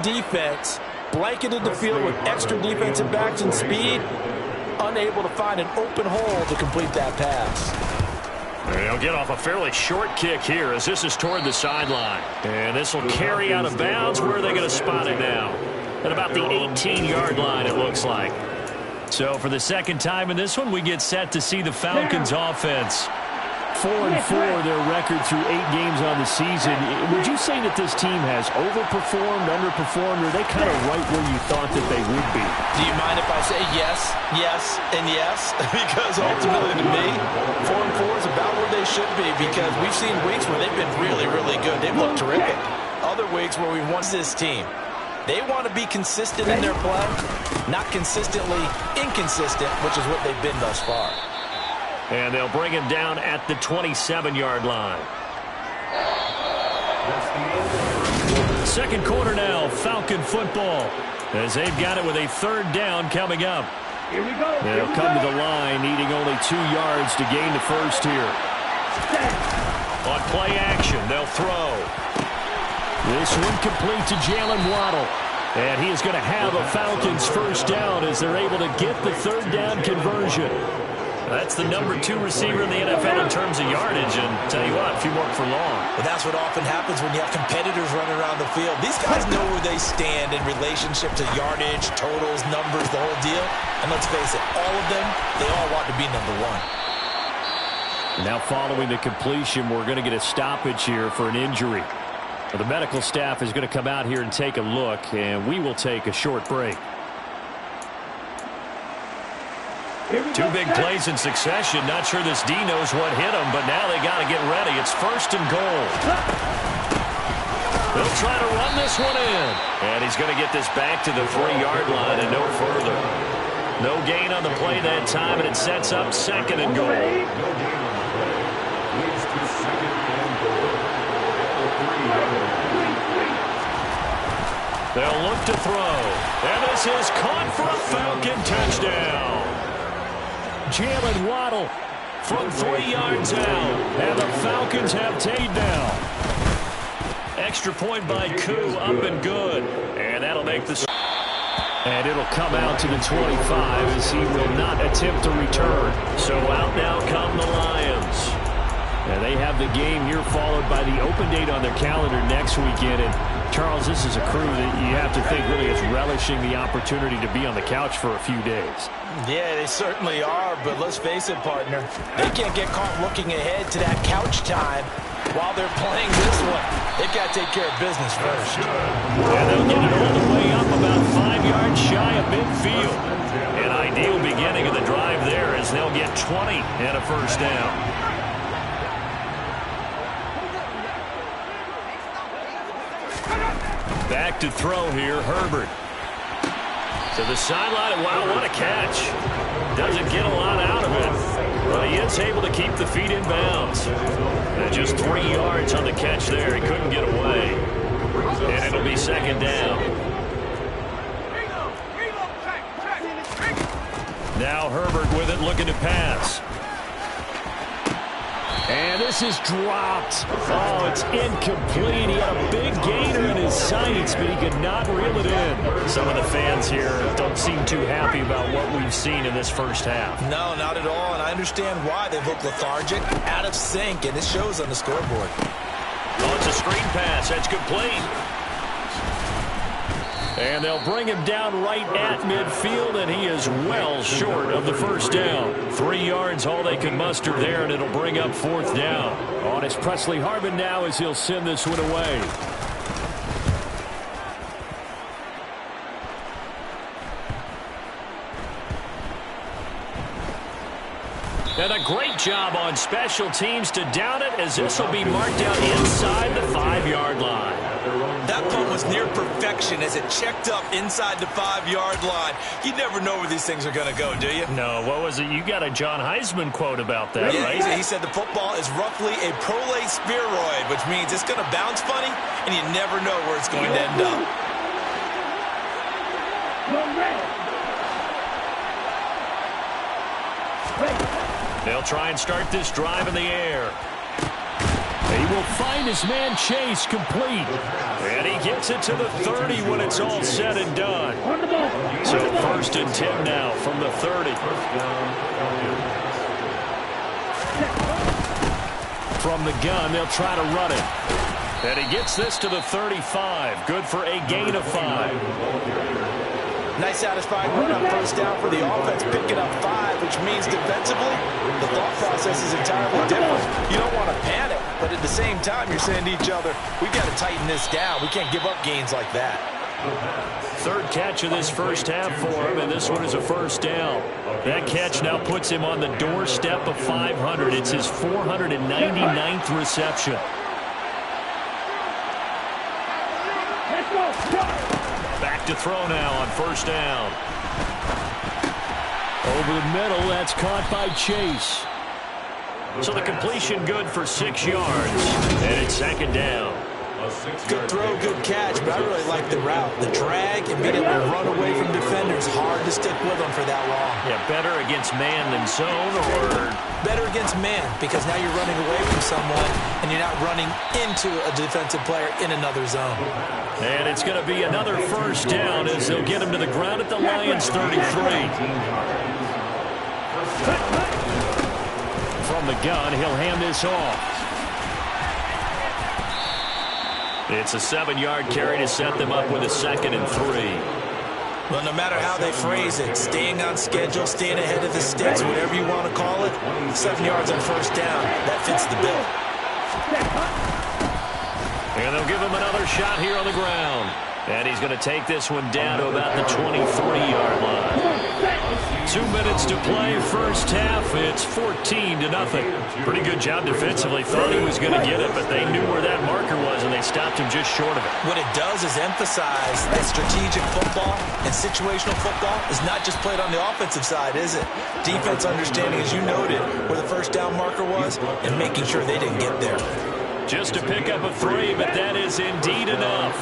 defense, blanketed the field with extra defensive backs and speed, unable to find an open hole to complete that pass. They'll get off a fairly short kick here as this is toward the sideline. And this will carry out of bounds. Where are they going to spot it now? At about the 18-yard line, it looks like. So for the second time in this one, we get set to see the Falcons offense. 4-4 their record through 8 games on the season. Would you say that this team has overperformed, underperformed, or are they kind of right where you thought that they would be? Do you mind if I say yes, yes, and yes? Because ultimately to me, 4-4 is about where they should be because we've seen weeks where they've been really, really good. They've looked terrific. Other weeks where we want this team. They want to be consistent in their play, not consistently inconsistent, which is what they've been thus far. And they'll bring him down at the 27-yard line. Second quarter now, Falcon football. As they've got it with a third down coming up. Here we go. They'll come to the line, needing only 2 yards to gain the first here. On play action, they'll throw. This one complete to Jalen Waddle. And he is going to have a Falcons first down as they're able to get the third down conversion. That's the number 2 receiver in the NFL in terms of yardage, and tell you what, if you work for long. Well, that's what often happens when you have competitors running around the field. These guys know where they stand in relationship to yardage, totals, numbers, the whole deal. And let's face it, all of them, they all want to be number 1. Now following the completion, we're going to get a stoppage here for an injury. Well, the medical staff is going to come out here and take a look, and we will take a short break. 2 big plays in succession. Not sure this D knows what hit him, but now they got to get ready. It's first and goal. They'll try to run this one in. And he's going to get this back to the 3-yard line and no further. No gain on the play that time, and it sets up second and goal. They'll look to throw. And this is caught for a Falcon touchdown. Jalen Waddle from 3 yards out. And the Falcons have Tate now. Extra point by Koo, up and good. And that'll make the... And it'll come out to the 25 as he will not attempt to return. So out now come the Lions. And they have the game here followed by the open date on their calendar next weekend. And Charles, this is a crew that you have to think really is relishing the opportunity to be on the couch for a few days. Yeah, they certainly are, but let's face it, partner. They can't get caught looking ahead to that couch time while they're playing this one. They've got to take care of business first. And they'll get it all the way up about 5 yards shy of midfield. An ideal beginning of the drive there as they'll get 20 and a first down. Back to throw here, Herbert. To the sideline, wow, what a catch. Doesn't get a lot out of it, but he is able to keep the feet in bounds. And just 3 yards on the catch there. He couldn't get away. And it'll be second down. Now Herbert with it, looking to pass. And this is dropped. Oh, it's incomplete. He had a big gainer in his sights, but he could not reel it in. Some of the fans here don't seem too happy about what we've seen in this first half. No, not at all, and I understand why. They look lethargic, out of sync, and it shows on the scoreboard. Oh, it's a screen pass. That's complete. And they'll bring him down right at midfield, and he is well short of the first down. 3 yards, all they can muster there, and it'll bring up fourth down. On is Presley Harvin now as he'll send this one away. And a great job on special teams to down it as this will be marked out inside the 5-yard line. That punt was near perfection as it checked up inside the 5-yard line. You never know where these things are going to go, do you? No, what was it? You got a John Heisman quote about that, yeah, right? He said the football is roughly a prolate spheroid, which means it's going to bounce funny, and you never know where it's going to end up. They'll try and start this drive in the air. He will find his man Chase complete. And he gets it to the 30 when it's all said and done. So 1st and 10 now from the 30. From the gun, they'll try to run it. And he gets this to the 35. Good for a gain of 5. Nice satisfying run on 1st down for the offense, picking up 5, which means defensively, the thought process is entirely different. You don't want to panic, but at the same time, you're saying to each other, we've got to tighten this down. We can't give up gains like that. 3rd catch of this 1st half for him, and this one is a 1st down. That catch now puts him on the doorstep of 500. It's his 499th reception. Back to throw now on 1st down. Over the middle, that's caught by Chase. So the completion good for 6 yards. And it's 2nd down. Good throw, good catch, but I really like the route. The drag and being able to run away from defenders, hard to stick with them for that long. Yeah, better against man than zone, or? Better against man, because now you're running away from someone and you're not running into a defensive player in another zone. And it's going to be another 1st down as they'll get him to the ground at the Lions' 33. From the gun, he'll hand this off. It's a 7-yard carry to set them up with a 2nd and 3. Well, no matter how they phrase it, staying on schedule, staying ahead of the sticks, whatever you want to call it, 7 yards on 1st down, that fits the bill. And they'll give him another shot here on the ground. And he's going to take this one down to about the 23-yard line. 2 minutes to play, 1st half. It's 14-0. Pretty good job defensively. Thought he was going to get it, but they knew where that marker was, and they stopped him just short of it. What it does is emphasize that strategic football and situational football is not just played on the offensive side, is it? Defense understanding, as you noted, where the 1st down marker was and making sure they didn't get there. Just to pick up a 3, but that is indeed enough.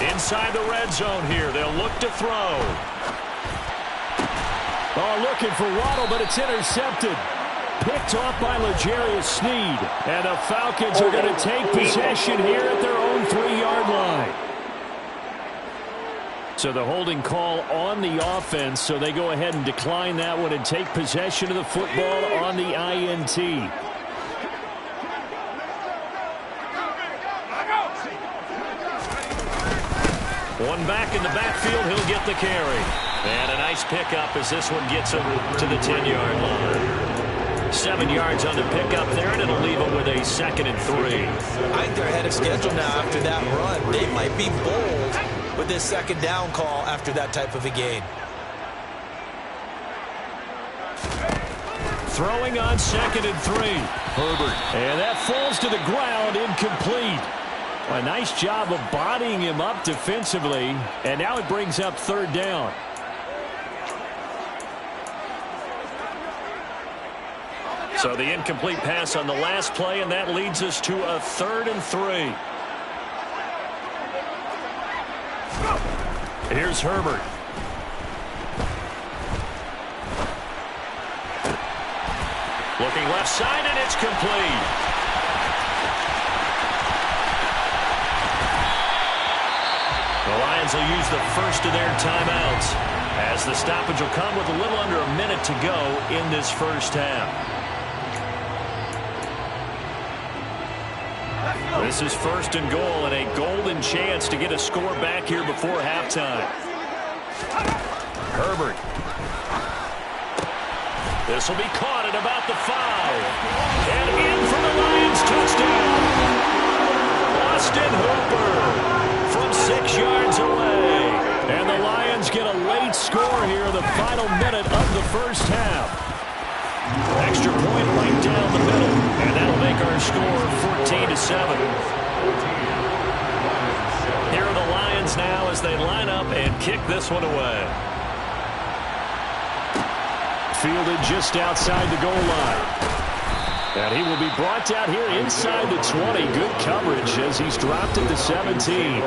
Inside the red zone here, they'll look to throw. Oh, looking for Waddle, but it's intercepted. Picked off by L'Jarius Sneed. And the Falcons are going to take possession here at their own 3-yard line. So the holding call on the offense, so they go ahead and decline that one and take possession of the football on the INT. One back in the backfield, he'll get the carry. And a nice pickup as this one gets him to the 10-yard line. 7 yards on the pickup there, and it'll leave him with a 2nd and 3. I think they're ahead of schedule now after that run. They might be bold with this 2nd down call after that type of a gain. Throwing on 2nd and 3. Herbert. And that falls to the ground, incomplete. A nice job of bodying him up defensively, and now it brings up 3rd down. So the incomplete pass on the last play, and that leads us to a 3rd and 3. Here's Herbert. Looking left side, and it's complete. The Lions will use the first of their timeouts as the stoppage will come with a little under a minute to go in this 1st half. This is 1st and goal and a golden chance to get a score back here before halftime. Herbert. This will be caught at about the 5. And in for the Lions touchdown. Austin Hooper from 6 yards away. And the Lions get a late score here in the final minute of the 1st half. Extra point right down the middle, and that'll make our score 14-7. Here are the Lions now as they line up and kick this one away. Fielded just outside the goal line. And he will be brought down here inside the 20. Good coverage as he's dropped it to 17.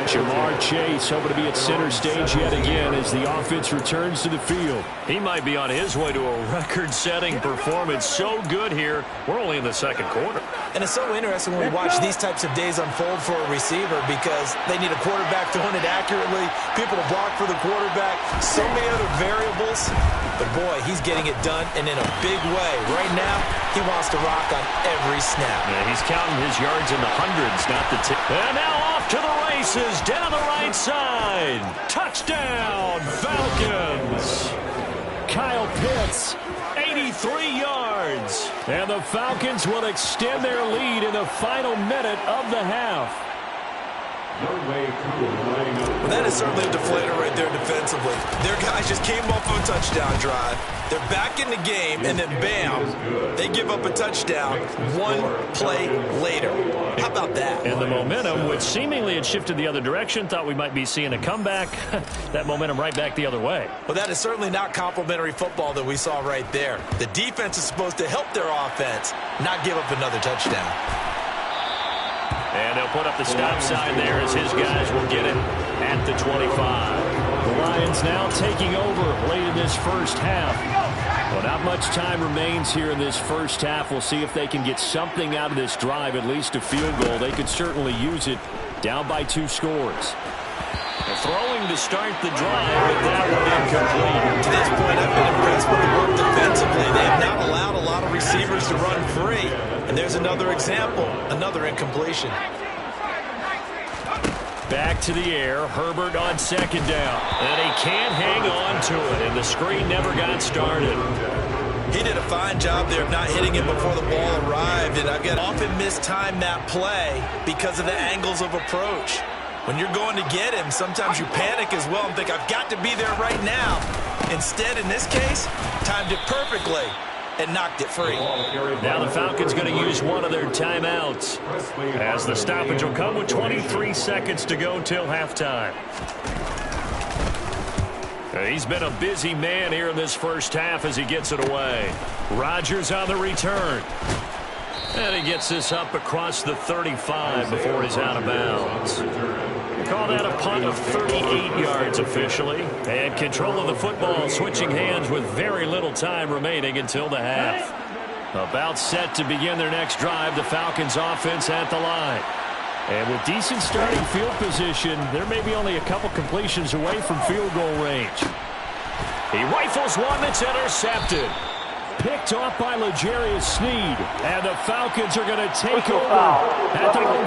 Jamar Chase hoping to be at center stage yet again as the offense returns to the field. He might be on his way to a record-setting performance. So good here. We're only in the second quarter. And it's so interesting when we watch these types of days unfold for a receiver because they need a quarterback throwing it accurately, people to block for the quarterback, so many other variables. But, boy, he's getting it done, and in a big way. Right now, he wants to rock on every snap. Yeah, he's counting his yards in the hundreds, not the And now off to the races, down the right side. Touchdown, Falcons. Kyle Pitts, 83 yards. And the Falcons will extend their lead in the final minute of the half. Well, that is certainly a deflator right there defensively. Their guys just came off of a touchdown drive. They're back in the game, and then bam, they give up a touchdown one play later. How about that? And the momentum, which seemingly had shifted the other direction, thought we might be seeing a comeback. That momentum right back the other way. Well, that is certainly not complimentary football that we saw right there. The defense is supposed to help their offense, not give up another touchdown. And they'll put up the stop sign there as his guys will get it at the 25. The Lions now taking over late in this first half. Well, not much time remains here in this first half. We'll see if they can get something out of this drive, at least a field goal. They could certainly use it, down by 2 scores. Throwing to start the drive, but that one incomplete. To this point, I've been impressed with the work defensively. They have not allowed a lot of receivers to run free. And there's another example, another incompletion. Back to the air, Herbert on second down. And he can't hang on to it, and the screen never got started. He did a fine job there of not hitting him before the ball arrived, and I've got often mistimed that play because of the angles of approach. When you're going to get him, sometimes you panic as well and think, I've got to be there right now. Instead, in this case, timed it perfectly and knocked it free. Now the Falcons going to use one of their timeouts as the stoppage will come with 23 seconds to go till halftime. He's been a busy man here in this first half as he gets it away. Rodgers on the return. And he gets this up across the 35 before he's out of bounds. Call that a punt of 38 yards officially. And control of the football switching hands with very little time remaining until the half. About set to begin their next drive, the Falcons offense at the line. And with decent starting field position, there may be only a couple completions away from field goal range. He rifles one that's intercepted. Picked off by L'Jarius Sneed. And the Falcons are going to take over at their own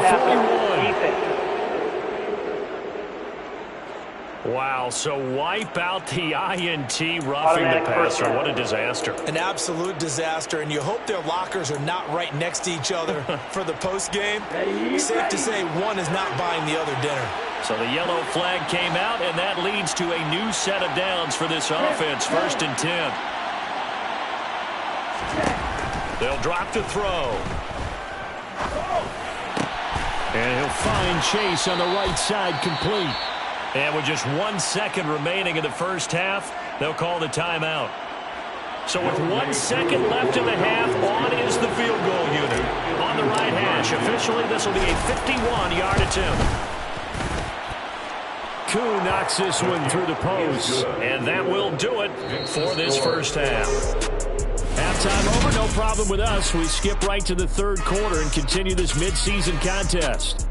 41. Wow, so wipe out the INT roughing the passer. What a disaster. An absolute disaster, and you hope their lockers are not right next to each other for the postgame. Safe to say one is not buying the other dinner. So the yellow flag came out, and that leads to a new set of downs for this offense. 1st and 10. They'll drop to throw. And he'll find Chase on the right side complete. And with just 1 second remaining in the first half, they'll call the timeout. So with 1 second left in the half, on is the field goal unit. On the right hash, officially this will be a 51-yard attempt. Koo knocks this one through the post. And that will do it for this first half. Halftime over, no problem with us. We skip right to the third quarter and continue this midseason contest.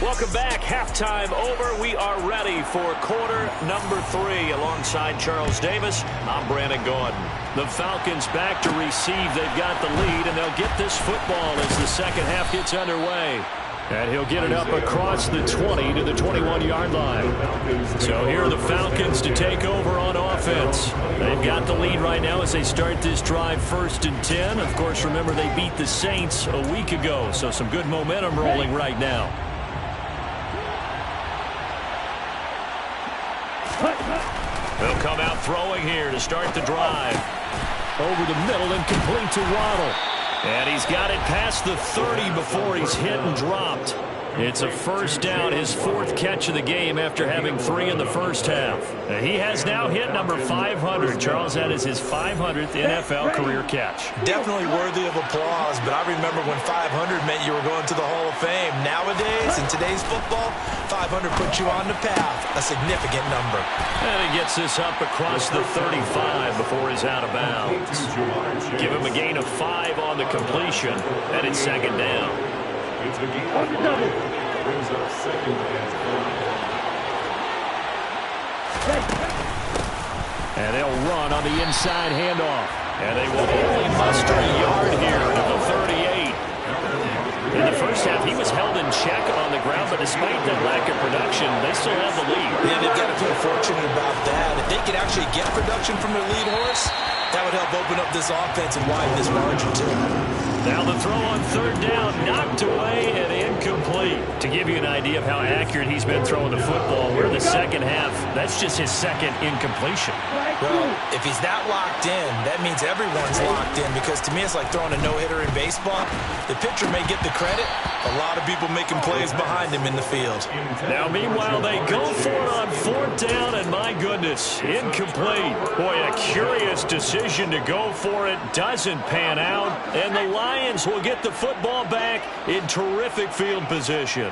Welcome back. Halftime over. We are ready for quarter number 3. Alongside Charles Davis, I'm Brandon Gordon. The Falcons back to receive. They've got the lead, and they'll get this football as the second half gets underway. And he'll get it up across the 20 to the 21-yard line. So here are the Falcons to take over on offense. They've got the lead right now as they start this drive 1st and 10. Of course, remember they beat the Saints a week ago, so some good momentum rolling right now. They'll come out throwing here to start the drive. Over the middle and complete to Waddle. And he's got it past the 30 before he's hit and dropped. It's a first down, his 4th catch of the game after having 3 in the first half. He has now hit number 500. Charles, that is his 500th NFL career catch. Definitely worthy of applause, but I remember when 500 meant you were going to the Hall of Fame. Nowadays, in today's football, 500 puts you on the path, a significant number. And he gets this up across the 35 before he's out of bounds. Give him a gain of 5 on the completion, and it's 2nd down. It's the game on the double. Brings up 2nd and they'll run on the inside handoff. And they will only muster a yard here to the 38. In the first half, he was held in check on the ground, but despite that lack of production, they still have the lead. Yeah, they've got to feel fortunate about that. If they could actually get production from their lead horse, that would help open up this offense and widen this margin too. Now the throw on 3rd down, knocked away and incomplete. To give you an idea of how accurate he's been throwing the football, we're in the second half. That's just his 2nd incompletion. Well, if he's that locked in, that means everyone's locked in, because to me it's like throwing a no-hitter in baseball. The pitcher may get the credit, a lot of people making plays behind him in the field. Now meanwhile, they go for it on 4th down, and my goodness, incomplete. Boy, a curious decision to go for it. Doesn't pan out, and the Lions will get the football back in terrific field position.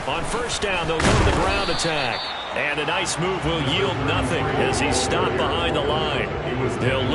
On 1st down, they'll go to the ground attack. And a nice move will yield nothing as he's stopped behind the line. They'll lose.